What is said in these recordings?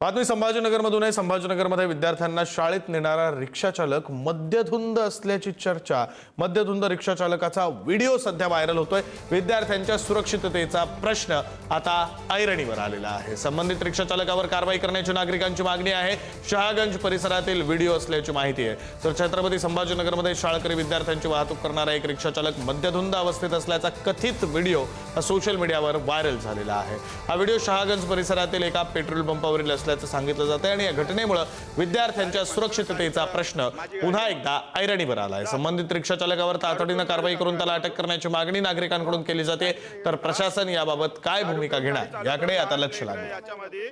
बातमी संभाजीनगरमधून आहे। संभाजीनगरमध्ये विद्यार्थ्यांना शाळेत नेणारा रिक्षा चालक मद्यधुंद असल्याची चर्चा। मद्यधुंद रिक्षा चालकाचा व्हिडिओ सध्या व्हायरल होतोय। विद्यार्थ्यांच्या सुरक्षिततेचा प्रश्न आता ऐरणीवर आलेला आहे। संबंधित रिक्षा चालकावर कारवाई करण्याची नागरिकांची मागणी आहे। शहागंज परिसरातील व्हिडिओ असल्याची माहिती आहे। तर छत्रपती संभाजीनगरमध्ये शाळकरी विद्यार्थ्यांची वाहतूक करणारा एक रिक्षा चालक मद्यधुंद अवस्थेत असल्याचा कथित व्हिडिओ सोशल मीडियावर व्हायरल झालेला आहे। हा व्हिडिओ शहागंज परिसरातील एका पेट्रोल पंपावरील असल्याचं सांगितलं जातं आणि या घटनेमुळे विद्यार्थ्यांच्या सुरक्षिततेचा प्रश्न पुन्हा एकदा ऐरणीवर आला आहे। संबंधित रिक्षा चालकावर तातडीने कारवाई करून त्याला अटक करण्याची मागणी नागरिकांकडून केली जाते। तर प्रशासन याबाबत काय भूमिका घेणार याकडे आता लक्ष लागेल।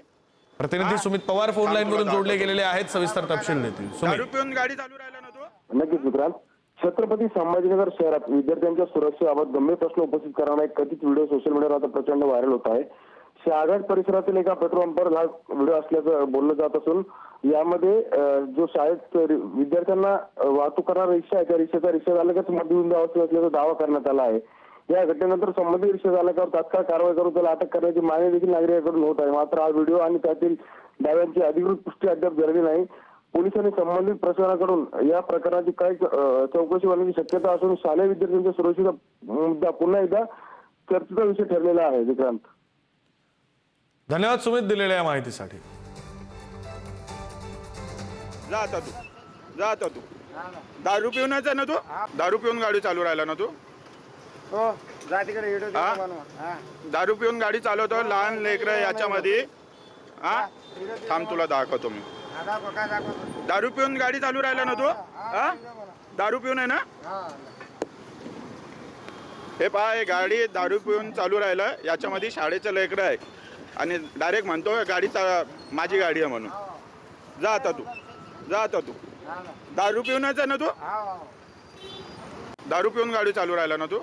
प्रतिनिधी सुमित पवार फोन लाईन वरून जोडले गेलेले आहेत, सविस्तर तपशील देतील। सुमित, गाडी चालू राहिला ना तो नक्कीच विक्रांत, छत्रपती संभाजीनगर शहरात विद्यार्थ्यांच्या सुरक्षेबाबत गंभीर प्रश्न उपस्थित करणारा एक कथित व्हिडिओ सोशल मीडियावर आता प्रचंड व्हायरल होत आहे। शहागंज परिसरातील एका पेट्रोल पंपावर हा व्हिडिओ असल्याचं बोललं जात असून यामध्ये जो शाळेत विद्यार्थ्यांना वाहतूक करणारा रिक्षा आहे त्या रिक्षा चालकच मद्यधुंद अवस्थेत असल्याचा दावा करण्यात आला आहे। या घटनेनंतर संबंधित रिक्षा चालकावर तात्काळ कारवाई करून त्याला अटक करण्याची मागणी देखील नागरिकांकडून होत आहे। मात्र हा व्हिडिओ आणि त्यातील दाव्यांची अधिकृत पुष्टी अद्याप झालेली नाही। पोलिसांनी संबंधित प्रशासनाकडून या प्रकरणाची काही चौकशी होण्याची शक्यता असून शालेय विद्यार्थ्यांच्या सुरक्षेचा मुद्दा पुन्हा एकदा चर्चेचा विषय ठरलेला आहे। विक्रांत, धन्यवाद सुमित दिलेल्या माहितीसाठी। जा आता तू दारू पिऊनच आहे ना तू? दारू पिऊन गाडी चालू राहिला ना तू? हो, जा तिकडे व्हिडिओ दारू पिऊन गाडी चालवतो, लहान लेकरं याच्यामध्ये। थांब, तुला दाखवतो मी। दारू पिऊन गाडी चालू राहिला ना तू? दारू पिऊन आहे ना? हे पहा, गाडी दारू पिऊन चालू राहिलं, याच्यामध्ये शाळेचं लेकरं आहे आणि डायरेक्ट म्हणतो गाडी माझी गाडी आहे म्हणून। जा आता तू दारू पिऊनच आहे ना तू? दारू पिऊन गाडी चालू राहिला ना तू?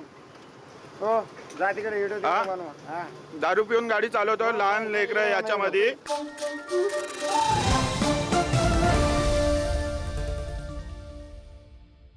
हो, जा तिकडे व्हिडिओ दारू पिऊन गाडी चालवतो, लहान लेकरं याच्यामध्ये।